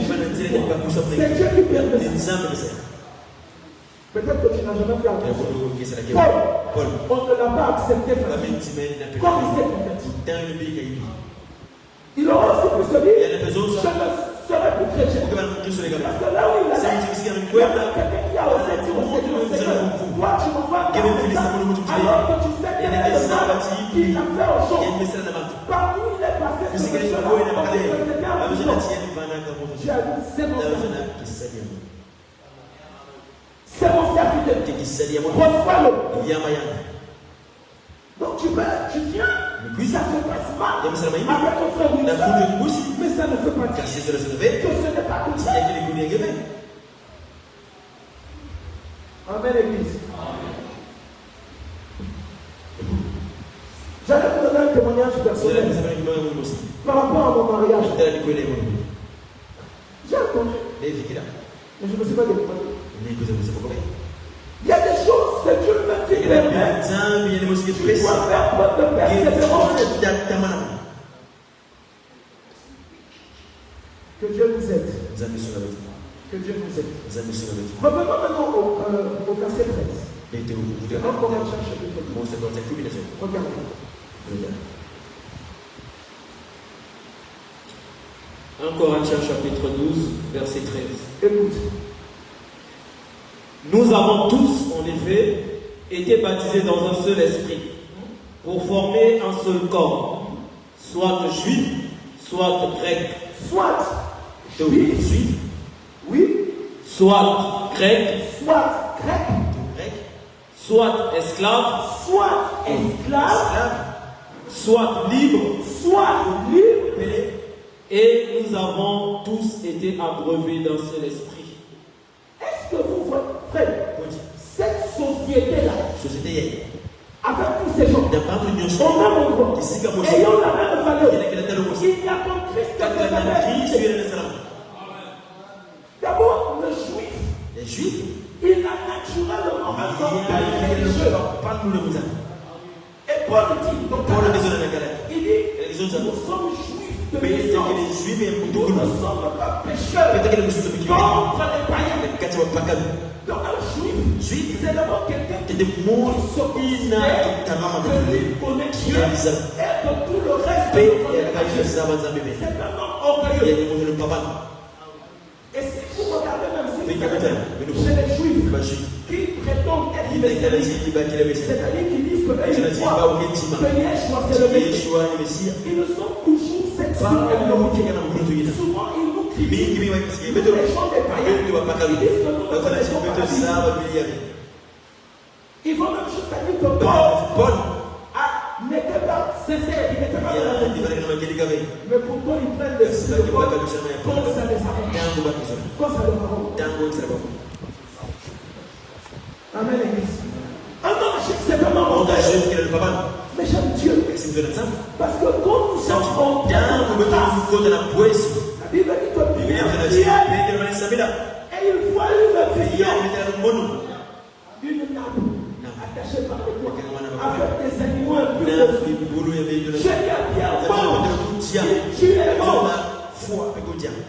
c'est Dieu qui permet ça. Peut-être que tu n'as jamais fait attention. Paul, on ne l'a pas accepté comme il s'est converti. Il aura aussi pu se dire, je ne serai plus chrétien. Parce que là où il a quelqu'un qui a as osé dire au Seigneur, Seigneur, toi tu m'envoies un message, alors que tu sais qu'il y a des gens qui l'a fait au jour. Partout il est passé sur le chemin, tu as dit, c'est mon serviteur. C'est mon serviteur. Reçois-le. Donc tu viens, ça se passe mal avec ton frère Wilson, mais ça ne fait pas dire que ce n'est pas comme ça. Amen, Église. J'allais vous donner un témoignage personnel par rapport à mon mariage. J'ai entendu, mais je ne me suis pas découvert. Il y a des choses que Dieu me dit clairement. Tu dois faire preuve de persévérance. Que Dieu nous aide. Que Dieu nous aide. Revenons maintenant au verset 13. Encore un chapitre. Regardez. 1 Corinthiens chapitre 12, verset 13. Écoute. Nous avons tous, en effet, été baptisés dans un seul esprit, pour former un seul corps, soit juif, soit grec. Soit juif, oui. Soit grec, soit esclave, soit libre, et nous avons tous été abreuvés d'un seul esprit. Est-ce que vous voyez, frère, cette société-là, avec tous ces gens, au même endroit, ayant la même valeur, il y a comme Christ que d'abord, le juif, il a naturellement un mental religieux. Et Paul dit, il dit, nous sommes juifs de naissance, nous ne sommes pas pécheurs contre les païens. Donc un juif, c'est d'abord quelqu'un qui se considère que lui connaît Dieu et que tout le reste c'est un homme orgueilleux. Et si vous regardez même chez les juifs qui prétendent être messianiques, c'est-à-dire qui disent que Yeshua c'est le Messie, ils ne sont toujours sexuellement. Souvent ils nous critiquent. Les gens des païens, ils disent que nous ne connaissons pas la Bible. Ils vont même jusqu'à dire que Paul n'était pas sincère, il n'était pas de la vérité. Mais pourquoi ils prennent des signes de Paul quand ça les arrange, quand ça les arrange. Amen, Église. Un homme juif, c'est vraiment engagé. Mais j'aime Dieu. Parce que quand nous sommes en terre de grâce, la Bible dit que Pierre et il voit une vision, une nappe attachée par les doigts avec des animaux impurs. Je dis à Pierre, tu es mort.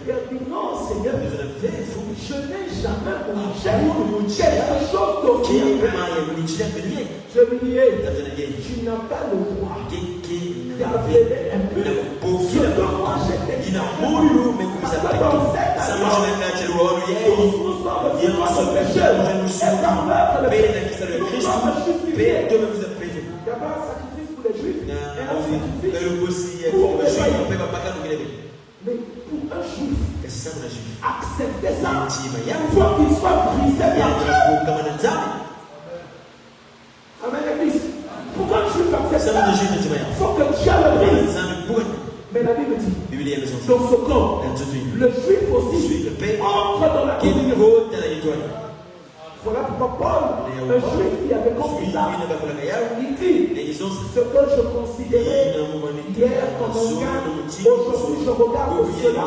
Pierre dit non, Seigneur, je n'ai jamais mangé quelque chose d'officiel. Je lui dis, tu n'as pas le droit d'appeler un peu ce que moi j'ai dit. Parce que dans cette alliance, nous sommes pécheurs et par l'œuvre nous sommes justifiés. Il n'y a pas un sacrifice pour les juifs et un sacrifice pour les païens. Mais pour un juif, accepter ça, il faut qu'il soit brisé par Dieu. Amen, Église. Pour qu'un juif accepte ça, il faut que Dieu le brise. Mais la Bible dit, dans ce corps, le juif aussi entre dans la communion. Voilà pourquoi Paul, un juif qui avait compris ça, il dit, ce que je considérais hier comme un gain, aujourd'hui je regarde cela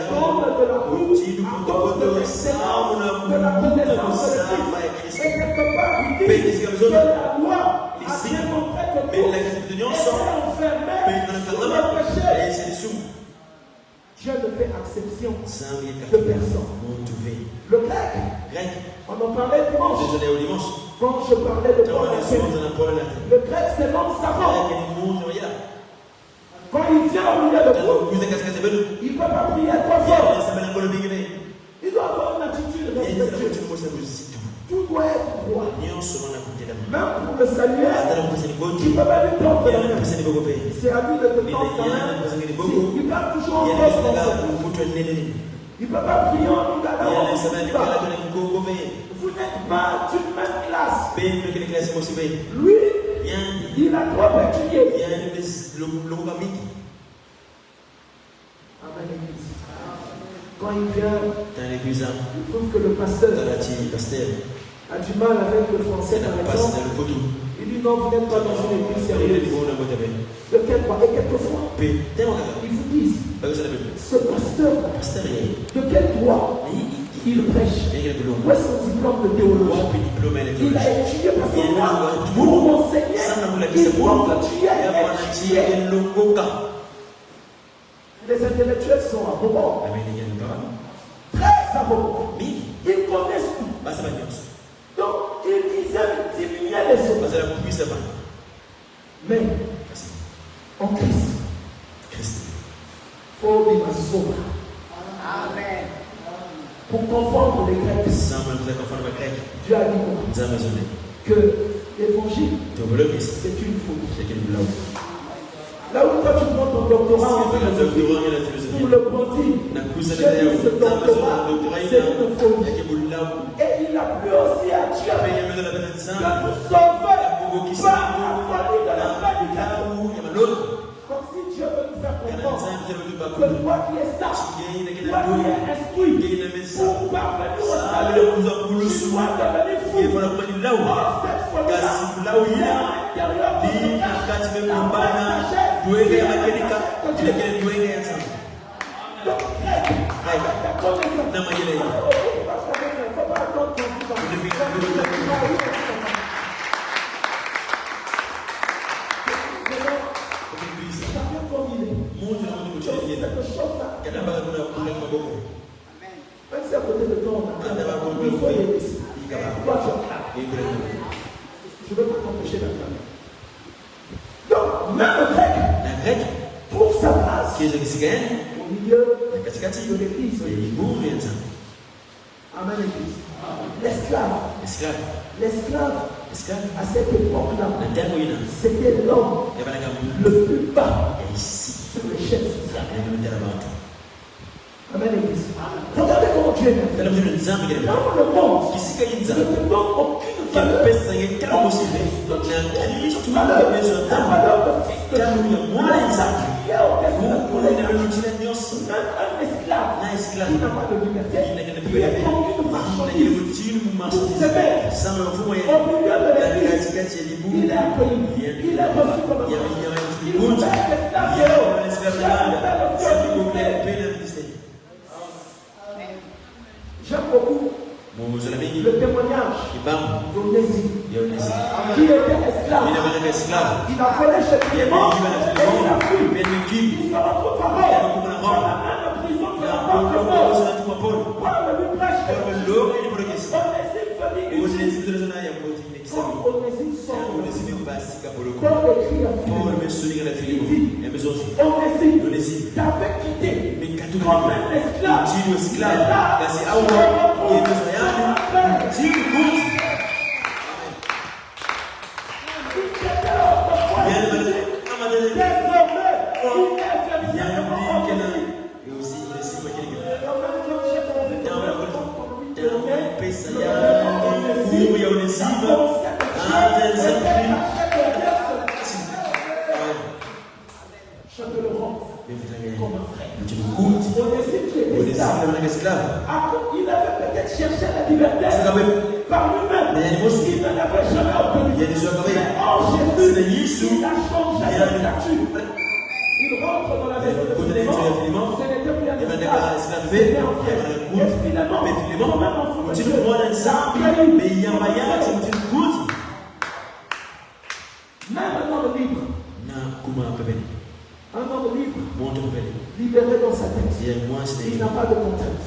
comme de la route à cause de l'excellence de la connaissance de Christ. Et quelque part, il dit que la loi a démontré que tout était enfermé sous le péché. Dieu ne fait exception de personne. Le grec, on en parlait dimanche. Quand je parlais de Paul, le grec c'est l'homme savant. Quand il vient au milieu de vous, il ne peut pas prier trop fort. Il doit avoir une attitude respectueuse. Tout doit être droit. Même pour le saluer, tu peux pas lui tendre la main. C'est à lui de te tendre la main. Il parle toujours en français. Il ne peut pas prier en lingala. Vous n'êtes pas d'une même classe. Lui, il a trop étudié. Amen. Quand il vient, il trouve que le pasteur a du mal avec le français, par exemple. Il dit non, vous n'êtes pas dans une église sérieuse. De quel droit? Et quelquefois, ils vous disent, ce pasteur, de quel droit il prêche? Où est son diplôme de théologie? Il a étudié parce que moi, vous m'enseignez, il faut que tu aies étudié. Les intellectuels sont arrogants. Très arrogants. Ils connaissent tout. Donc, ils diminuaient les autres. Mais, en Christ, il faut vivre sobre. Amen. Pour confondre les Grecs, Dieu a dit quoi? Que l'évangile, c'est une folie. Là où toi tu prends ton doctorat en philosophie, pour le produit, ce doctorat, c'est une folie. Et il a plu aussi à Dieu de nous sauver par la folie de la prédication. Comme si Dieu veut nous faire comprendre que toi qui es sage, toi qui es instruit, pour parvenir au salut, tu dois devenir fou. Or, cette folie-là, c'est à l'intérieur de ce cache la vraie sagesse. Donc, je ne veux pas t'empêcher d'acclamer. Donc, même le grec trouve sa place au milieu de l'église. Amen, l'église. L'esclave, à cette époque-là, c'était l'homme le plus bas sur l'échelle sociale. Amen, l'église. Regardez comment Dieu est fait. Dans le monde, il ne te donne aucune valeur. La valeur de fils de Dieu. Un esclave qui n'a pas de liberté, il est comme une marchandise. Pour s'aimer, au milieu de l'église, il est accueilli, il est reçu comme un il vous met j'aime beaucoup le témoignage d'Onésime qui était esclave. Il a volé chez Clément et il a fui. Il se retrouve à Rome dans la même prison que l'apôtre Paul. Paul lui prêche l'évangile. Onésime venait une quand Onésime sort, Paul écrit à Philippe. Il dit, Onésime t'avait quitté comme un esclave. Il avait peut-être cherché la liberté par lui-même. Il n'avait jamais obtenu. Mais en Jésus, il a changé de statut. Il rentre dans la maison de Philémon. Ce n'était plus un esclave. C'était un frère. Et Philémon, même enfant de Dieu, même un homme libre. Un homme libre, libéré dans sa tête. Il n'a pas de contrainte.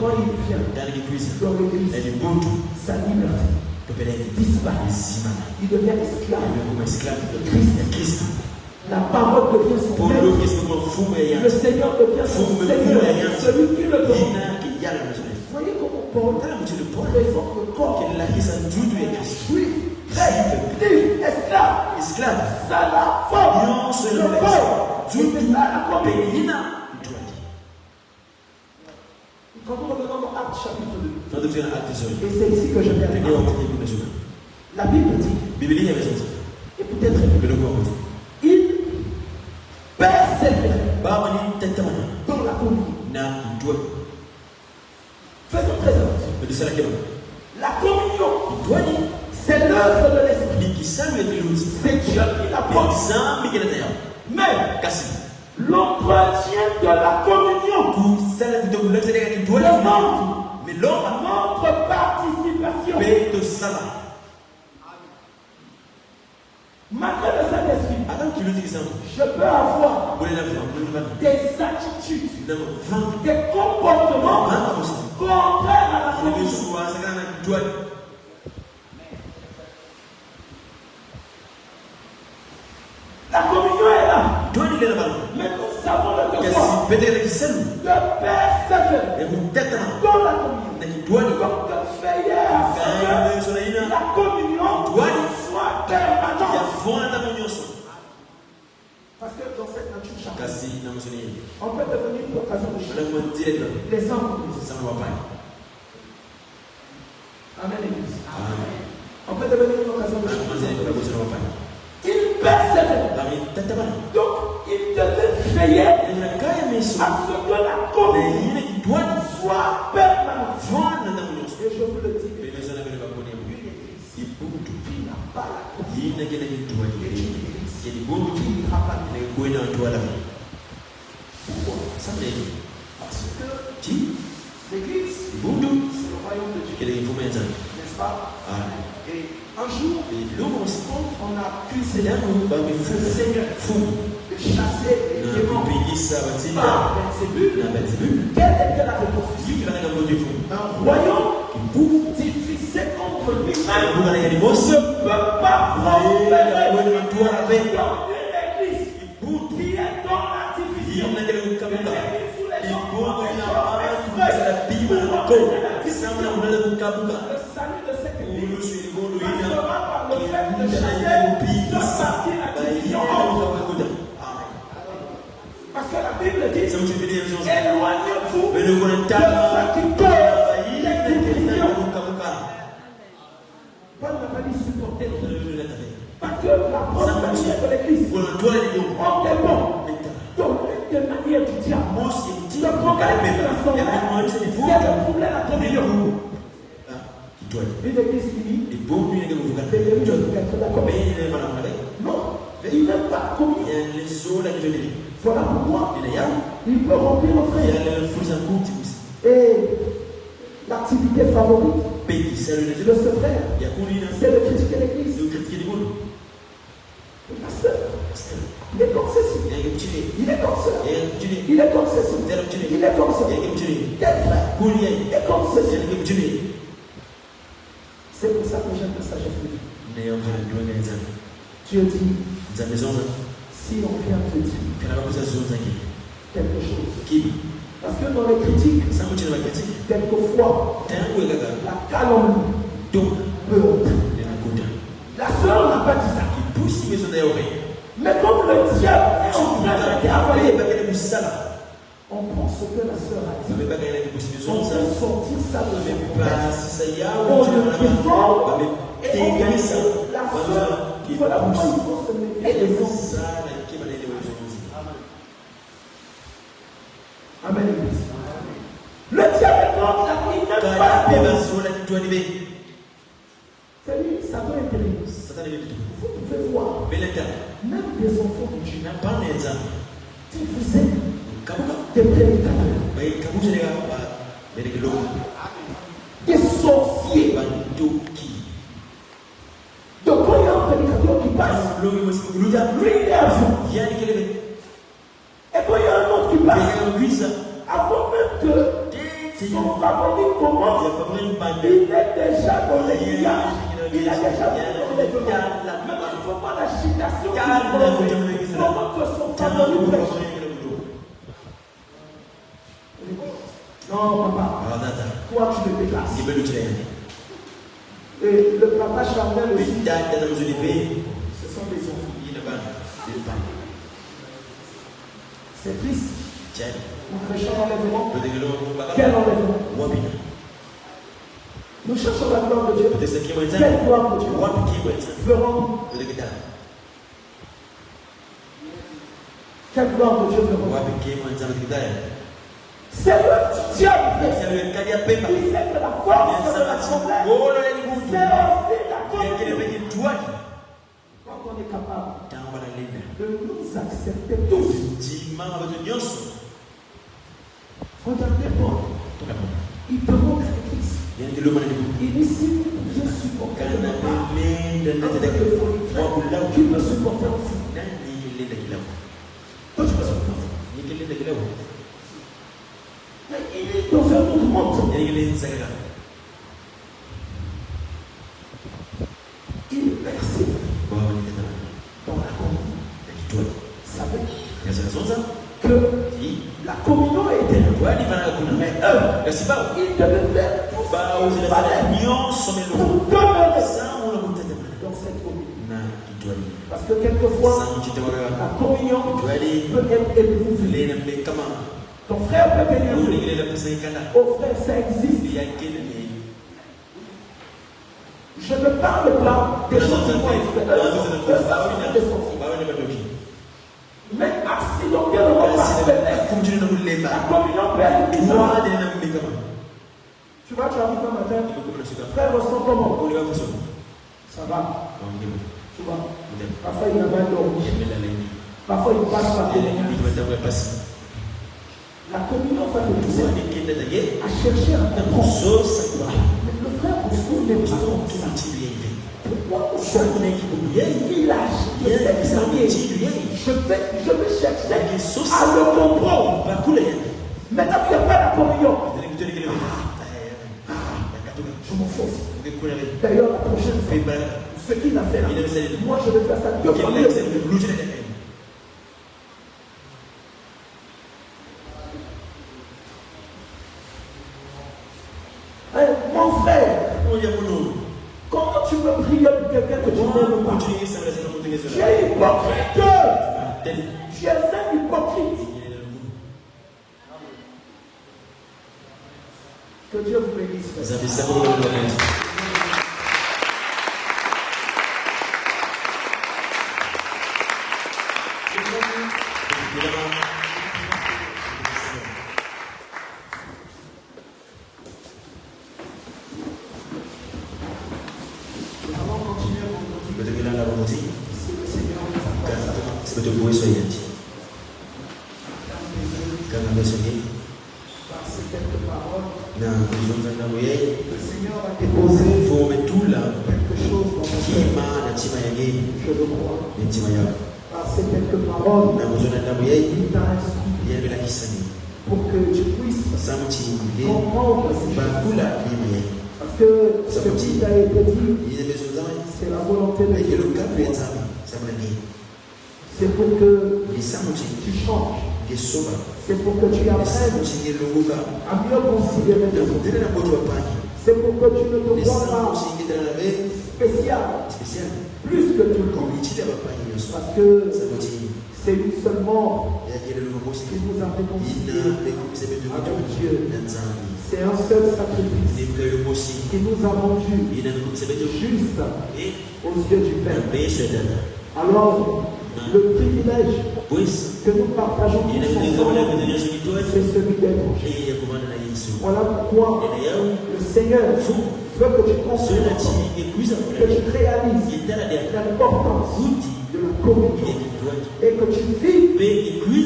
Quand il vient dans l'église, sa liberté disparaît. Il devient esclave de Christ. La parole devient son maître. Le Seigneur devient son Seigneur. Celui qui le donne. Voyez comment Paul présente le corps. Quelle est la question du Christ? Juif, grec, esclave, ça la forme, le corps. C'est ça la communion. Quand nous revenons dans Actes chapitre 2, et c'est ici que je vais aller. La Bible dit, et peut-être il persévère dans la communion. Faisons très attention. La communion, c'est l'œuvre de l'esprit. C'est Dieu qui la porte. Mais l'entretien de la communion demande notre participation. Malgré le Saint-Esprit, je peux avoir des attitudes, des comportements contraires à la communion. La communion est là. Mais nous savons le devoir de persévérer dans la communion. Donc de veiller à ce que la communion soit permanente. Parce que dans cette nature charnelle, on peut devenir une occasion de changer les hommes. Amen, Église. On peut devenir une occasion de changer. Il persévère. Donc, il devait veiller à ce que la communion soit permanente. Et je vous le dis, qui n'a pas la communion, parce que l'Église, c'est le royaume de Dieu, n'est-ce pas? Et un jour, on a pu le Seigneur de chasser les démons par Belzébul. Quelle était la réponse? Un royaume divisé contre lui-même ne peut pas prospérer dans une église qui est dans la division. Le salut de cette église passera par le fait de chasser ce parti la division. Parce que la Bible dit, éloignez-vous de ceux qui causent les divisions. Paul n'a pas dit supporter. Parce que la prospérité de l'église, on est bon. Donc, de manière du diable, le problème de l'assemblée, c'est le problème de la communion. Une église unie, non, il n'aime pas la communion. Voilà pourquoi il peut remplir le frère. Et l'activité favorite de ce frère, c'est de critiquer l'église. Le pasteur, il est comme ceci, il est comme cela, il est comme ceci, il est comme cela. Quel frère, il est comme ceci. C'est pour ça que j'aime le sagesse de Dieu. Dieu dit, si on vient te dire quelque chose, parce que dans les critiques, quelquefois, la calomnie peut entrer. La sœur n'a pas dit ça. Mais comme le diable est en train de travailler, on prend ce que la sœur a dit. On peut sortir ça de son place. On le défend et on dit la sœur, voilà pourquoi il faut se méfier des hommes. Amen. Le diable est comme il n'aime pas la communion. C'est lui, ça doit être terrible. Vous pouvez voir, même des enfants de Dieu, si vous êtes des prédicateurs, des sorciers, donc quand il y a un prédicateur qui passe, lui il est à vous. Et quand il y a un autre qui passe, avant même que son favori commence, il est déjà dans les villages. Il a déjà fait l'enlèvement. Maintenant, il ne faut pas l'agitation qui comment que son favori prêche. Non, papa. Toi, tu te déplaces. Et le papa charnel aussi. Ce sont des enfants. C'est triste. Nous prêchons l'enlèvement. Quel enlèvement? Nous cherchons la gloire de Dieu. Quelle gloire de Dieu feront? Quelle gloire de Dieu feront? C'est le diable. Il sait que la force de l'assemblée, c'est aussi la conduite. Quand on est capable de nous accepter tous. Regardez Paul. Il te montre l'Église. Il dit si Dieu supporte qui peut supporter un fou? Toi, tu peux supporter un fou. Mais il est dans un autre monde. Il percève dans la communion. Ça veut dire que la communion était là. Mais eux, ils devaient faire tout ça pour demeurer dans cette communion. Parce que quelquefois, la communion peut être éprouvée. Ton frère peut t'énerver. Oh frère, ça existe. Je ne parle pas des gens qui vont expérimenter. Mais accidentellement, par faiblesse, la communion peut être bizarre. Tu vois, tu arrives un matin, frère ressent comment? Ça va. Tu vois, parfois il n'a pas dormi. Parfois il passe par la la communion va te pousser à chercher un comprendre. Mais le frère Bosco n'est pas comme ça. Pourquoi aujourd'hui il agit? Je vais chercher à le comprendre. Maintenant qu'il n'y a pas la communion, je m'en fous. D'ailleurs, la prochaine fois, ce qu'il a fait là, moi je vais faire ça 2 fois mieux. Mon frère, comment tu peux prier pour quelqu'un que tu n'aimes pas? Tu es hypocrite. Tu es un hypocrite. Que Dieu vous bénisse. Pour que tu puisses comprendre parce que ce qui t'a été dit, c'est la volonté de Dieu. C'est pour que tu changes. C'est pour que tu apprennes à mieux considérer les autres. C'est pour que tu ne te vois pas spécial, plus que tout le monde. Parce que c'est une seule mort qui nous a réconciliés avec Dieu. C'est un seul sacrifice qui nous a rendus justes aux yeux du Père. Alors, le privilège que nous partageons tous ensemble, c'est celui d'être. Voilà pourquoi le Seigneur veut que tu comprennes, que tu réalises l'importance de la communion et que tu vives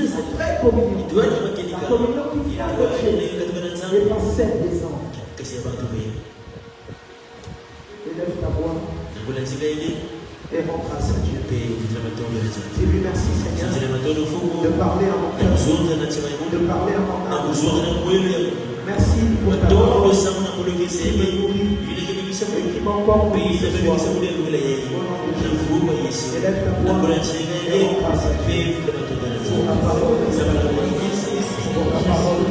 la vraie communion, la communion qui vient de Dieu et pas celle des anges. Élève ta voix et rentre à Dieu. Et lui merci Seigneur de parler en mon cœur, de parler en mon âme. Merci pour ta parole qui me nourrit et qui m'emporte ce soir. Élève ta voix et rentre à Dieu. Pour la parole, pour la parole.